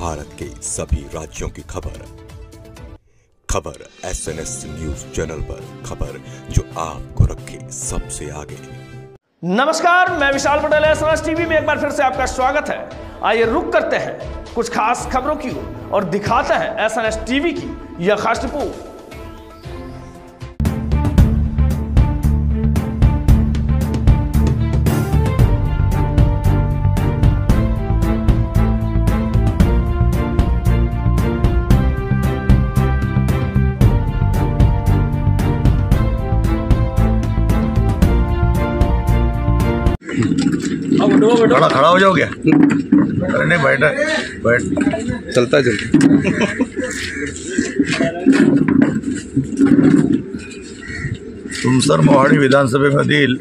भारत के सभी राज्यों की खबर SNS न्यूज चैनल पर, खबर जो आपको रखे सबसे आगे। नमस्कार, मैं विशाल पटेल, SNS टीवी में एक बार फिर से आपका स्वागत है। आइए रुक करते हैं कुछ खास खबरों की ओर और दिखाते हैं SNS टीवी की यह खास रिपोर्ट। खड़ा हो जाओगे? अरे नहीं, बैठ चलता तुमसर मोहाडी विधानसभेमधील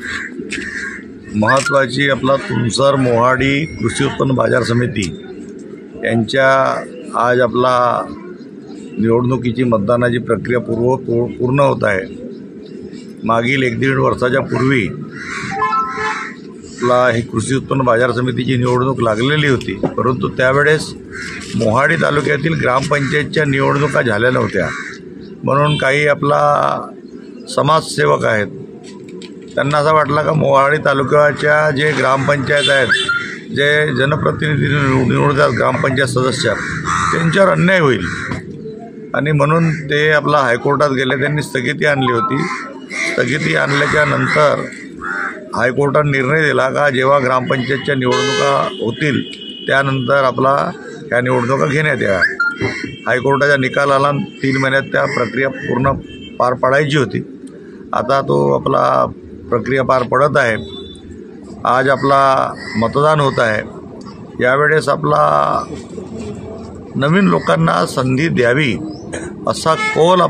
महत्त्वाची तुमसर मोहाडी कृषी उत्पन्न बाजार समिती यांच्या आज निवडणुकीची मतदानाची प्रक्रिया पूर्ण होत आहे। मागील 1-1.5 वर्षाच्या पूर्वी ही कृषी उत्पन्न बाजार समितीची निवडणूक लागलेली होती, परंतु त्यावेळेस मोहाडी तालुक्यातील ग्रामपंचायतच्या निवडणुका झाल्या नव्हत्या। म्हणून काही समाजसेवक आहेत, त्यांना असं वाटलं का मोहाडी तालुक्याच्या जे ग्रामपंचायत आहेत, जे जनप्रतिनिधी निवडतात ग्रामपंचायत सदस्य, त्यांच्यावर अन्याय होईल आणि म्हणून ते हायकोर्टात गेले। त्यांनी स्थगिती आणली होती। स्थगिती आणल्याच्या नंतर हायकोर्टाने निर्णय दिला का जेव्हा ग्रामपंचायतच्या निवडणुका होतील त्यानंतर ह्या निवडणुका घेण्यात याव्या। हायकोर्टाच्या निकालाला 3 महिन्यात त्या प्रक्रिया पूर्ण पार पाडायची होती। आता तो प्रक्रिया पार पडत आहे। आज मतदान होत आहे। यावेळेस नवीन लोकांना संधी द्यावी असा कौल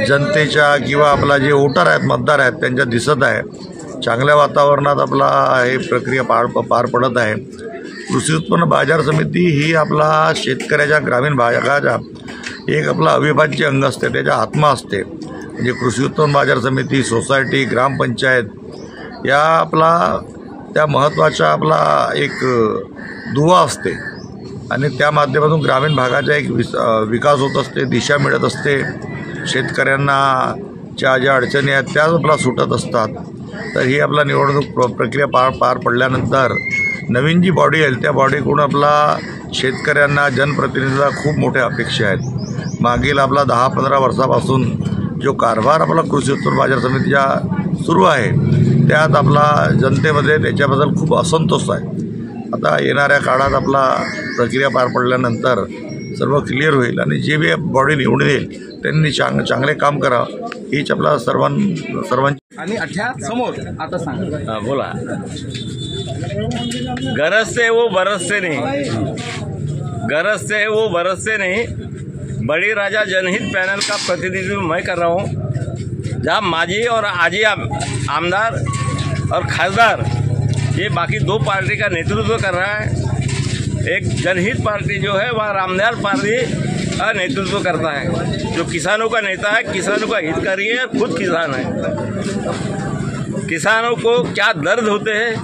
जनतेच्या किंवा जे वोटर आहेत, मतदार आहेत, त्यांच्या दिसत आहे। चांगल्या वातावरणात हे प्रक्रिया पार पडत आहे। कृषी उत्पन्न बाजार समिती ही शेतकऱ्याच्या ग्रामीण भागाचा एक अविभाज्य अंग असते, त्याचा आत्मा असते। म्हणजे कृषी उत्पन्न बाजार समिती, सोसायटी, ग्रामपंचायत या त्या महत्त्वाचा एक दुवा असते आणि त्या माध्यमातून ग्रामीण भागाचा एक विकास होत असते, दिशा मिळत असते। शेतकऱ्यांना ज्या अडचणी आहेत त्या सुटत असतात। तर ही निवडणूक प्रक्रिया पार पडल्यानंतर नवीन जी बॉडी आहे त्या बॉडीकडून शेतकऱ्यांना, जनप्रतिनिधीला खूप मोठ्या अपेक्षा आहेत। मागील 10-15 वर्षापासून जो कारभार कृषी उत्पन्न बाजार समितीचा सुरू आहे त्यात जनतेमध्ये त्याच्याबद्दल खूप असंतोष आहे। आता येणाऱ्या काळात प्रक्रिया पार पडल्यानंतर सर्व क्लिअर होईल आणि जे बी बॉडी निवडून येईल त्यांनी चांगले काम करावं हीच सर्वांची। आणि समोर आता सांगा, बोला। गरज से वो बरसते नहीं, गरज से वो बरसते नहीं। बड़ी राजा जनहित पैनल का प्रतिनिधित्व मैं कर रहा हूँ, जहाँ माजी और आजी आमदार और खासदार ये बाकी 2 पार्टी का नेतृत्व कर रहा है। एक जनहित पार्टी जो है वह रामदयाल पार्टी का नेतृत्व करता है, जो किसानों का नेता है, किसानों का हितकारी है, खुद किसान है। किसानों को क्या दर्द होते हैं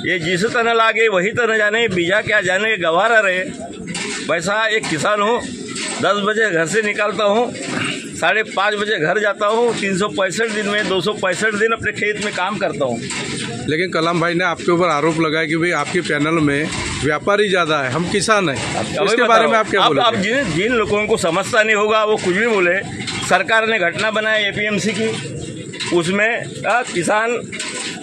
ये जिस तरह लागे वही तरह जाने, बीजा क्या जाने गवारा रहे। वैसा एक किसान हूँ, 10 बजे घर से निकलता हूँ, 5:30 बजे घर जाता हूँ। 365 दिन में 265 दिन अपने खेत में काम करता हूँ। लेकिन कलाम भाई ने आपके ऊपर आरोप लगाया कि भाई आपके पैनल में व्यापारी ज़्यादा है, हम किसान हैं। इसके बारे में आप क्या बोलेंगे? अब जिन लोगों को समझता नहीं होगा वो कुछ भी बोले। सरकार ने घटना बनाई APMC की, उसमें किसान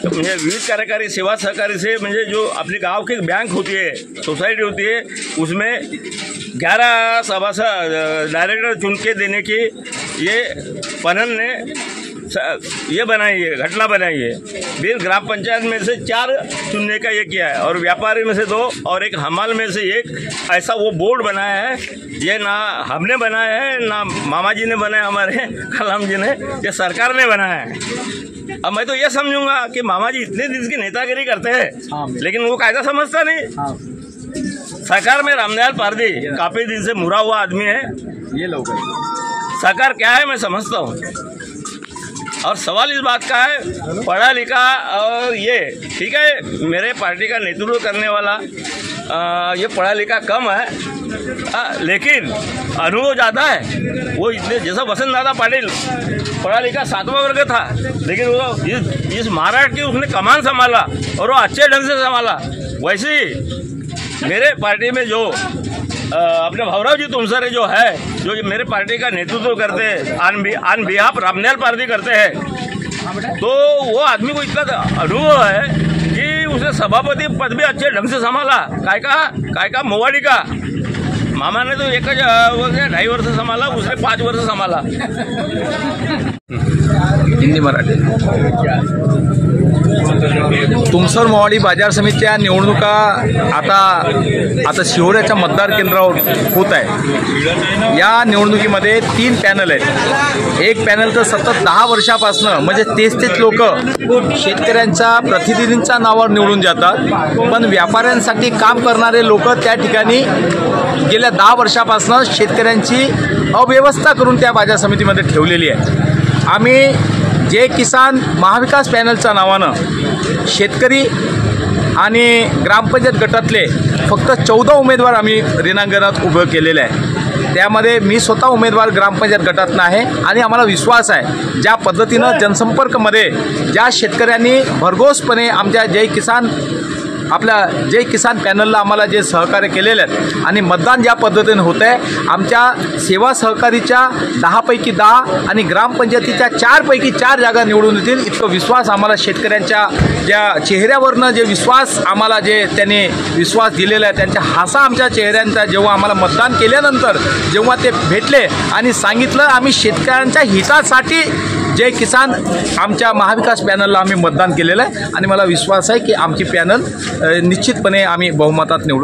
विविध कार्यकारी सेवा सहकारी से जो अपने गांव की बैंक होती है, सोसाइटी होती है, उसमें 11 सभासद डायरेक्टर चुन के देने की ये पैनल ने बनाई है, घटना बनाई है। फिर ग्राम पंचायत में से 4 चुनने का ये किया है और व्यापारी में से 2 और एक हमाल में से 1। ऐसा वो बोर्ड बनाया है। ये ना हमने बनाया है, ना मामा जी ने बनाया, हमारे कलाम जी ने, ये सरकार ने बनाया है। अब मैं तो ये समझूंगा कि मामा जी इतने दिन की नेतागिरी करते हैं, लेकिन वो कायदा समझता नहीं। सरकार में रामदयाल पारदी काफी दिन से मुरा हुआ आदमी है। ये लोग सरकार क्या है मैं समझता हूँ। और सवाल इस बात का है, पढ़ा लिखा और ये ठीक है, मेरे पार्टी का नेतृत्व करने वाला ये पढ़ा लिखा कम है, लेकिन अनुभव ज़्यादा है। वो इतने जैसा वसंत दादा पाटिल पढ़ा लिखा 7वां वर्ग था, लेकिन वो इस महाराष्ट्र की उसने कमान संभाला और वो अच्छे ढंग से संभाला। वैसे ही मेरे पार्टी में जो अपने भावराव जी तुमसरे जो है, जो मेरे पार्टी का नेतृत्व करते हैं, ऑन बिहाफ रामनेल पार्टी करते हैं, तो वो आदमी को इतना अनुभव है कि उसने सभापति पद भी अच्छे ढंग से संभाला। काय का मोवाड़ी का मामा ने तो 2.5 वर्ष संभाला, उसने 5 वर्ष संभाला। हिंदी मराठी। तुमसर मोवाडी बाजार समितीच्या निवडणुका आता शिहोऱ्याच्या मतदार केंद्रावर होत आहे। या निवडणुकीमध्ये 3 पॅनल आहेत। एक पॅनल तर सतत 10 वर्षापासून म्हणजे तेच लोक शेतकऱ्यांच्या प्रतिनिधींच्या नावावर निवडून जातात, पण व्यापाऱ्यांसाठी काम करणारे लोक त्या ठिकाणी गेल्या 10 वर्षापासून शेतकऱ्यांची अव्यवस्था करून त्या बाजार समितीमध्ये ठेवलेली आहे। आम्ही जय किसान महाविकास पॅनलच्या नावानं शेतकरी आणि ग्रामपंचायत गटातले फक्त 14 उमेदवार आम्ही रिंगणात उभे केलेले आहे। त्यामध्ये मी स्वतः उमेदवार ग्रामपंचायत गटातनं आहे आणि आम्हाला विश्वास आहे ज्या पद्धतीनं जनसंपर्कमध्ये ज्या शेतकऱ्यांनी भरघोसपणे आमच्या जय किसान पॅनलला आम्हाला जे सहकार्य केलेले आहेत आणि मतदान ज्या पद्धतीने होत आहे, आमच्या सेवा सहकारीच्या 10 पैकी 10 आणि ग्रामपंचायतीच्या 4 पैकी 4 जागा निवडून येतील इतका विश्वास आम्हाला शेतकऱ्यांच्या ज्या चेहऱ्यावरनं जे विश्वास आम्हाला जे त्यांनी विश्वास दिलेला आहे, त्यांच्या हसा आमच्या चेहऱ्यांचा जेव्हा आम्हाला मतदान केल्यानंतर जेव्हा ते भेटले आणि सांगितलं आम्ही शेतकऱ्यांच्या हितासाठी जय किसान आमच्या महाविकास पॅनलला आम्ही मतदान केलेलं आहे आणि मला विश्वास आहे की आमची पॅनल निश्चितपणे आम्ही बहुमतात निवडू।